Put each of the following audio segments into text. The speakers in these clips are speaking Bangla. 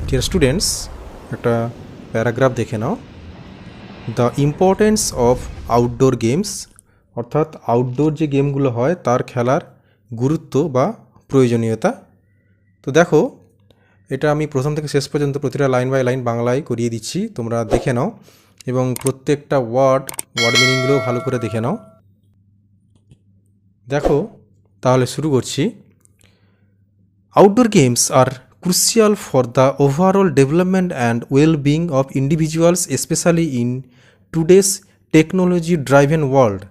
ডিয়ার স্টুডেন্টস, একটা প্যারাগ্রাফ দেখে নাও। The importance of outdoor games, অর্থাৎ আউটডোর যে গেমগুলো হয় তার খেলার গুরুত্ব বা প্রয়োজনীয়তা। তো দেখো, এটা আমি প্রথম থেকে শেষ পর্যন্ত প্রতিটা লাইন বাই লাইন বাংলায় করিয়ে দিচ্ছি, তোমরা দেখে নাও এবং প্রত্যেকটা ওয়ার্ড মিনিংগুলো ভালো করে দেখে নাও। দেখো, তাহলে শুরু করছি। Outdoor games are crucial for the overall development and well-being of individuals, especially in today's technology-driven world.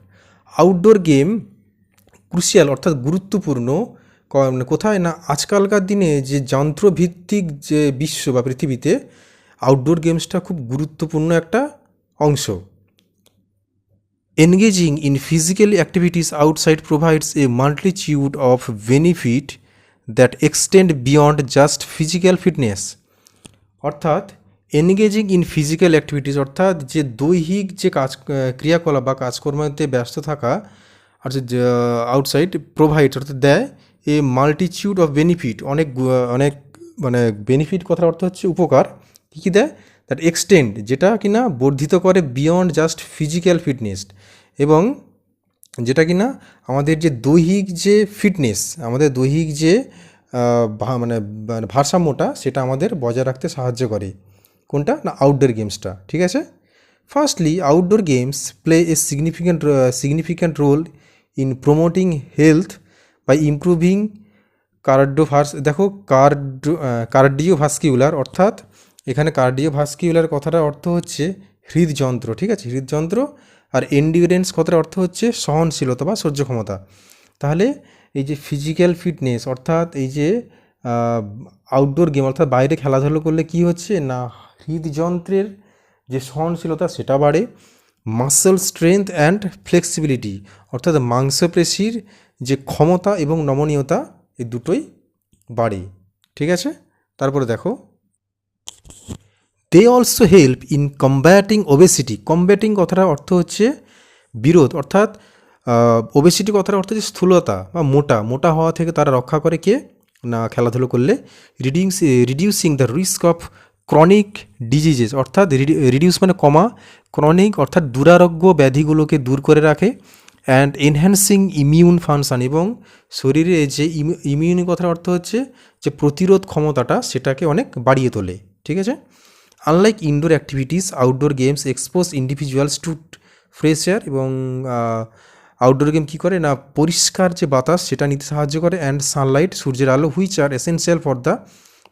Outdoor game crucial অর্থাৎ গুরুত্বপূর্ণ কোথায় না, আজকালকার দিনে যে যন্ত্রভিত্তিক যে বিশ্ব বা পৃথিবীতে আউটডোর গেমসটা খুব গুরুত্বপূর্ণ একটা অংশ। Engaging in physical activities outside provides a multitude of benefit that extend beyond just physical fitness. অর্থাৎ এনগেজিং ইন ফিজিক্যাল অ্যাক্টিভিটিস অর্থাৎ যে দৈহিক যে ক্রিয়াকলাপ বা কাজকর্মতে ব্যস্ত থাকা, আর যে আউটসাইড প্রোভাইড অর্থাৎ দেয় এ মাল্টিটিউড অফ বেনিফিট, অনেক অনেক মানে বেনিফিট কথার অর্থ হচ্ছে উপকার। কী কী দেয়? দ্যাট এক্সটেন্ড, যেটা কিনা বর্ধিত করে বিয়ন্ড জাস্ট ফিজিক্যাল ফিটনেস, এবং যেটা কিনা আমাদের যে দৈহিক যে ফিটনেস, আমাদের দৈহিক যে মানে ভারসাম্যটা সেটা আমাদের বজায় রাখতে সাহায্য করে। কোনটা না? আউটডোর গেমসটা। ঠিক আছে। Firstly, outdoor games play a significant role in promoting health by improving cardiovascular, অর্থাৎ এখানে কার্ডিওভাস্কিউলার কথাটার অর্থ হচ্ছে হৃদযন্ত্র। ঠিক আছে, হৃদযন্ত্র। আর এন্ডিউরেন্স কথাটার অর্থ হচ্ছে সহনশীলতা বা সহ্য ক্ষমতা। তাহলে এই যে ফিজিক্যাল ফিটনেস অর্থাৎ এই যে আউটডোর গেম অর্থাৎ বাইরে খেলাধুলো করলে কি হচ্ছে না, হৃদযন্ত্রের যে সহনশীলতা সেটা বাড়ে। মাসল স্ট্রেংথ অ্যান্ড ফ্লেক্সিবিলিটি অর্থাৎ মাংসপেশির যে ক্ষমতা এবং নমনীয়তা, এই দুটোই বাড়ে। ঠিক আছে। তারপরে দেখো, they also help in combating obesity. Combating কথাটার অর্থ হচ্ছে বিরোধ, অর্থাৎ ওবেসিটি কথার অর্থ হচ্ছে স্থূলতা বা মোটা হওয়া থেকে তারা রক্ষা করে কে না, খেলাধুলো করলে। Reducing the risk of chronic diseases, অর্থাৎ রিডিউস মানে কমা, ক্রনিক অর্থাৎ দুরারোগ্য ব্যাধিগুলোকে দূর করে রাখে। অ্যান্ড এনহ্যান্সিং ইমিউন ফাংশন, এবং শরীরে যে ইমিউনি কথার অর্থ হচ্ছে যে প্রতিরোধ ক্ষমতাটা সেটাকে অনেক বাড়িয়ে তোলে। ঠিক আছে। Unlike indoor activities, outdoor games expose individuals to fresh air, এবং আউটডোর গেম কী করে না, পরিষ্কার যে বাতাস সেটা নিতে সাহায্য করে। অ্যান্ড সানলাইট, সূর্যের আলো, which are essential for the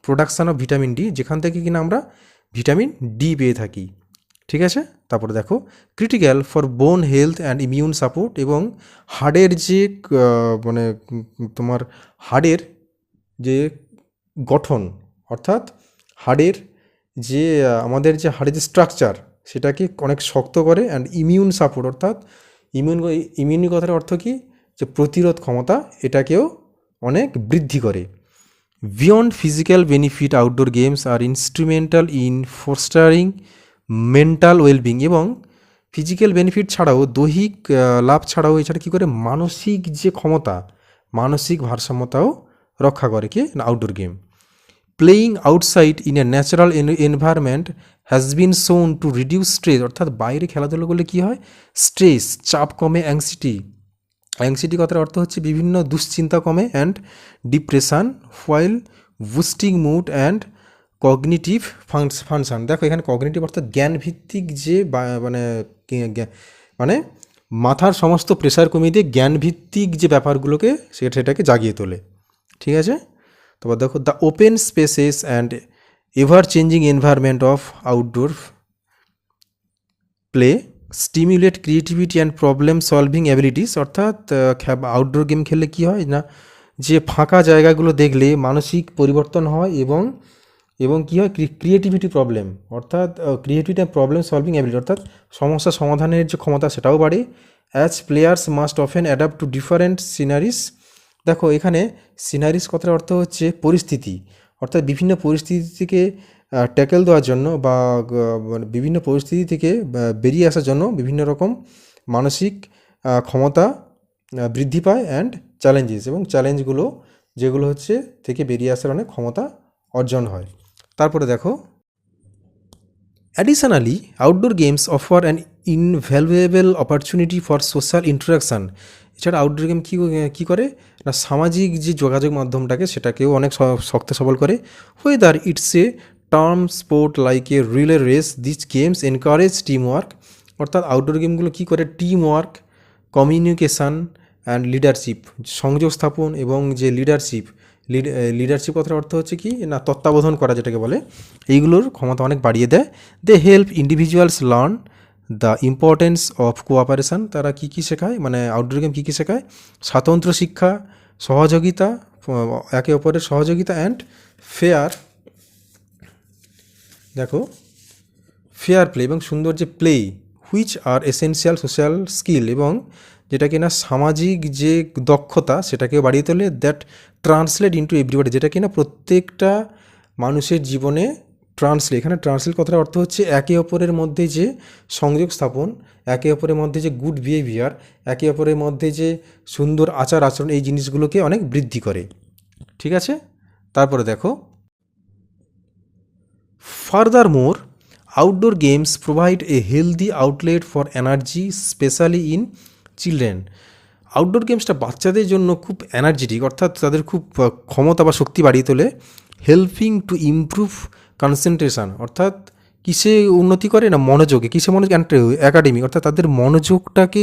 production of vitamin D, যেখান থেকে কিনা আমরা ভিটামিন ডি পেয়ে থাকি। ঠিক আছে। তারপরে দেখো, ক্রিটিক্যাল ফর বোন হেলথ অ্যান্ড ইমিউন সাপোর্ট, এবং হাড়ের যে মানে তোমার হাড়ের যে গঠন, অর্থাৎ হাড়ের যে আমাদের যে হাড়ের যে স্ট্রাকচার সেটাকে অনেক শক্ত করে। অ্যান্ড ইমিউন সাপোর্ট অর্থাৎ ইমিউনি কথার অর্থ কী, যে প্রতিরোধ ক্ষমতা, এটাকেও অনেক বৃদ্ধি করে। Beyond physical benefit, outdoor games আর instrumental in fostering mental wellbeing, এবং ফিজিক্যাল বেনিফিট ছাড়াও দৈহিক লাভ ছাড়াও এছাড়া কী করে, মানসিক যে ক্ষমতা, মানসিক ভারসাম্যতাও রক্ষা করে কি না, outdoor game. Playing outside in a natural environment has been শোন টু রিডিউস স্ট্রেস, অর্থাৎ বাইরে খেলাধুলো করলে কী হয়, স্ট্রেস চাপ কমে, অ্যাংসিটি কথার অর্থ হচ্ছে বিভিন্ন দুশ্চিন্তা কমে, and depression, while boosting mood and cognitive function. দেখো, এখানে কগনিটিভ অর্থাৎ জ্ঞানভিত্তিক যে মানে মাথার সমস্ত প্রেশার কমিয়ে দিয়ে জ্ঞানভিত্তিক যে ব্যাপারগুলোকে সেটাকে জাগিয়ে তোলে। ঠিক আছে। তারপর দেখো, the open spaces and ever changing environment of outdoor play stimulate creativity and problem solving abilities, অর্থাৎ আউটডোর গেম খেললে কী হয় না, যে ফাঁকা জায়গাগুলো দেখলে মানসিক পরিবর্তন হয়, এবং কী হয়, ক্রিয়েটিভিটি প্রবলেম অর্থাৎ creativity and problem solving ability অর্থাৎ সমস্যা সমাধানের যে ক্ষমতা সেটাও বাড়ে। As players must often adapt to different scenarios. দেখো, এখানে সিনারিস কথার অর্থ হচ্ছে পরিস্থিতি, অর্থাৎ বিভিন্ন পরিস্থিতি থেকে ট্যাকেল দেওয়ার জন্য বা বিভিন্ন পরিস্থিতি থেকে বেরিয়ে আসার জন্য বিভিন্ন রকম মানসিক ক্ষমতা বৃদ্ধি পায়। অ্যান্ড চ্যালেঞ্জেস, এবং চ্যালেঞ্জগুলো যেগুলো হচ্ছে থেকে বেরিয়ে আসার অনেক ক্ষমতা অর্জন হয়। তারপরে দেখো, additionally outdoor games offer an invaluable opportunity for social interaction. এছাড়া আউটডোর গেম কী করে না, সামাজিক যে যোগাযোগ মাধ্যমটাকে সেটাকেও অনেক শক্ত সবল করে। Whether it's a term sport like a relay race, this games encourage team work. অর্থাৎ আউটডোর গেমগুলো কী করে, team work, communication and leadership, সংযোগ স্থাপন এবং যে লিডারশিপ কথার অর্থ হচ্ছে কি না, তত্ত্বাবধান করা যেটাকে বলে, এইগুলোর ক্ষমতা অনেক বাড়িয়ে দেয়। They help individuals learn the importance of cooperation. তারা কী কী শেখায়, মানে আউটডোর গেম কী কী শেখায়, স্বাতন্ত্র্য শিক্ষা, সহযোগিতা, একে অপরের সহযোগিতা অ্যান্ড ফেয়ার, দেখো ফেয়ার প্লে এবং সুন্দর যে play, which are essential social skill, এবং যেটা কিনা সামাজিক যে দক্ষতা সেটাকেও বাড়িয়ে তোলে। দ্যাট ট্রান্সলেট ইন্টু এভরিবডি, যেটা কিনা প্রত্যেকটা মানুষের জীবনে ট্রান্সলেট, এখানে ট্রান্সলেট কথার অর্থ হচ্ছে একে অপরের মধ্যে যে সংযোগ স্থাপন, একে অপরের মধ্যে যে গুড বিহেভিয়ার, একে অপরের মধ্যে যে সুন্দর আচার আচরণ, এই জিনিসগুলোকে অনেক বৃদ্ধি করে। ঠিক আছে, তারপরে দেখো, furthermore outdoor games provide a healthy outlet for energy, specially in children. Outdoor গেমসটা বাচ্চাদের জন্য খুব এনার্জেটিক, অর্থাৎ তাদের খুব ক্ষমতা বা শক্তি বাড়িয়ে তোলে। হেল্পিং টু ইমপ্রুভ কনসেন্ট্রেশন, অর্থাৎ কিসে উন্নতি করে না, মনোযোগে, কিসে মনোযোগ, অ্যাকাডেমিক, অর্থাৎ তাদের মনোযোগটাকে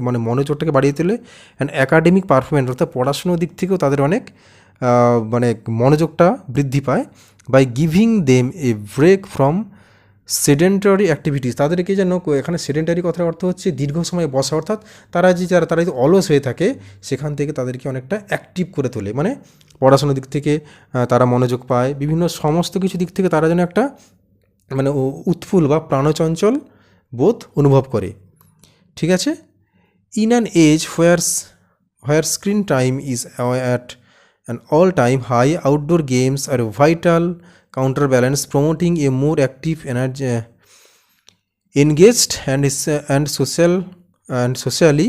মানে মনোযোগটাকে বাড়িয়ে তোলে। অ্যান্ড অ্যাকাডেমিক পারফরমেন্স, অর্থাৎ পড়াশুনোর দিক থেকেও তাদের অনেক মানে মনোযোগটা বৃদ্ধি পায়। By giving them a break from sedentary activities, তাদেরকে যেন, এখানে সেডেন্টারি কথার অর্থ হচ্ছে দীর্ঘ সময় বসা, অর্থাৎ তারা যদি অলস হয়ে থাকে সেখান থেকে তাদেরকে অনেকটা অ্যাক্টিভ করে তোলে, মানে পড়াশোনার দিক থেকে তারা মনোযোগ পায়, বিভিন্ন সমস্ত কিছু দিক থেকে তারা যেন একটা মানে উৎফুল্ল বা প্রাণচঞ্চল বোধ অনুভব করে। ঠিক আছে, in an age where screen time is at an all time high, outdoor games আর vital counterbalance, promoting a more active, engaged and socially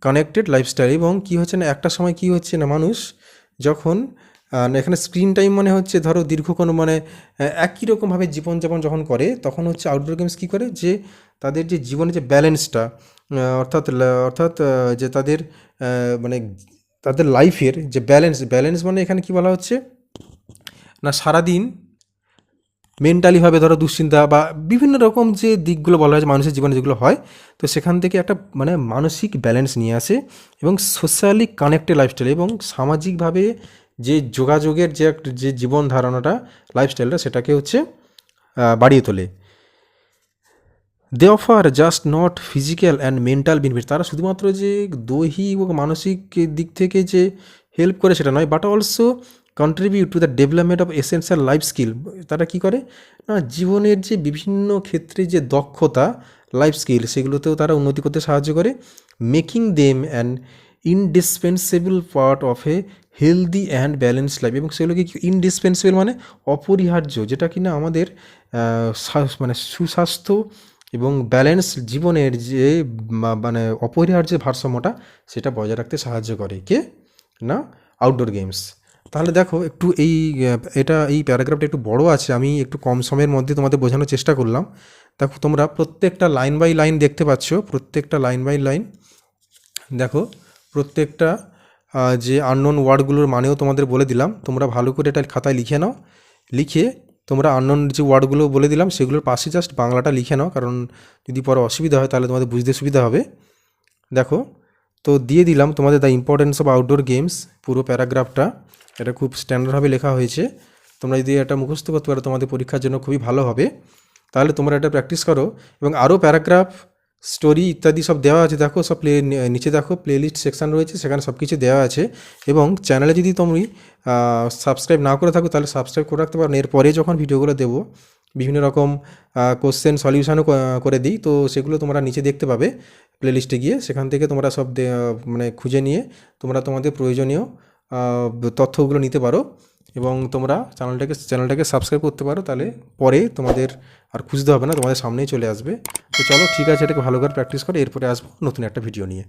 connected lifestyle। এবং কী হচ্ছে না, একটা সময় কী হচ্ছে না, মানুষ যখন এখানে স্ক্রিন টাইম মানে হচ্ছে ধরো দীর্ঘ কোনো মানে একই রকমভাবে জীবনযাপন যখন করে, তখন হচ্ছে আউটডোর গেমস কী করে, যে তাদের যে জীবনের যে ব্যালেন্সটা, অর্থাৎ যে তাদের মানে তাদের লাইফের যে ব্যালেন্স মানে এখানে কী বলা হচ্ছে না, সারাদিন মেন্টালিভাবে ধরো দুশ্চিন্তা বা বিভিন্ন রকম যে দিকগুলো বলা হয় মানুষের জীবনে যেগুলো হয়, তো সেখান থেকে একটা মানে মানসিক ব্যালেন্স নিয়ে আসে এবং সোশ্যালি কানেক্টেড লাইফস্টাইল, এবং সামাজিকভাবে যে যোগাযোগের যে জীবন ধারণাটা, লাইফস্টাইলটা, সেটাকে হচ্ছে বাড়িয়ে তোলে। They offer just not physical and mental benefit, তারা শুধুমাত্র যে দৈহিক ও মানসিক দিক থেকে যে হেল্প করে সেটা নয়, but also contribute to the development of essential life skill. তারা কী করে না, জীবনের যে বিভিন্ন ক্ষেত্রে যে দক্ষতা, লাইফ স্কিল, সেগুলোতেও তারা উন্নতি করতে সাহায্য করে। Making them an indispensable part of A healthy and balanced life, এবং সেগুলোকে ইনডিসপেন্সেবল মানে অপরিহার্য, যেটা কিনা আমাদের মানে সুস্বাস্থ্য এবং ব্যালেন্স জীবনের যে মানে অপরিহার্য ভারসাম্যটা সেটা বজায় রাখতে সাহায্য করে কে না, আউটডোর গেমস। তাহলে দেখো একটু এই প্যারাগ্রাফটা একটু বড় আছে, আমি একটু কম সময়ের মধ্যে তোমাদের বোঝানোর চেষ্টা করলাম। দেখো তোমরা প্রত্যেকটা লাইন বাই লাইন দেখতে পাচ্ছ, প্রত্যেকটা লাইন বাই লাইন দেখো, প্রত্যেকটা যে আননোন ওয়ার্ডগুলোর মানেও তোমাদের বলে দিলাম, তোমরা ভালো করে এটা খাতায় লিখে নাও, লিখে তোমরা আননোন যে ওয়ার্ডগুলো বলে দিলাম সেগুলোর পাশে জাস্ট বাংলাটা লিখে নাও, কারণ যদি পরে অসুবিধা হয় তাহলে তোমাদের বুঝতে সুবিধা হবে। দেখো, তো দিয়ে দিলাম তোমাদের the importance of outdoor games, পুরো প্যারাগ্রাফটা, এটা খুব স্ট্যান্ডার্ডভাবে লেখা হয়েছে। তোমরা যদি এটা মুখস্থ করতে পারো তোমাদের পরীক্ষার জন্য খুবই ভালো হবে। তাহলে তোমরা এটা প্র্যাকটিস করো, এবং আরও প্যারাগ্রাফ, স্টোরি ইত্যাদি সব দেওয়া আছে, দেখো সব নিচে দেখো প্লেলিস্ট সেকশান রয়েছে, সেখানে সব কিছু দেওয়া আছে। এবং চ্যানেলে যদি তুমি সাবস্ক্রাইব না করে থাকো তাহলে সাবস্ক্রাইব করে রাখতে পারো, এরপরে যখন ভিডিওগুলো দেবো বিভিন্ন রকম কোশ্চেন সলিউশনও করে দিই, তো সেগুলো তোমরা নিচে দেখতে পাবে প্লেলিস্টে গিয়ে, সেখান থেকে তোমরা সব মানে খুঁজে নিয়ে তোমরা তোমাদের প্রয়োজনীয় তথ্যগুলো নিতে পারো, এবং তোমরা চ্যানেলটাকে সাবস্ক্রাইব করতে পারো, তাহলে পরে তোমাদের আর খুঁজতে হবে না, তোমাদের সামনেই চলে আসবে। তো চলো ঠিক আছে, এটাকে ভালো করে প্র্যাকটিস করো, এরপরে আসবো নতুন একটা ভিডিও নিয়ে।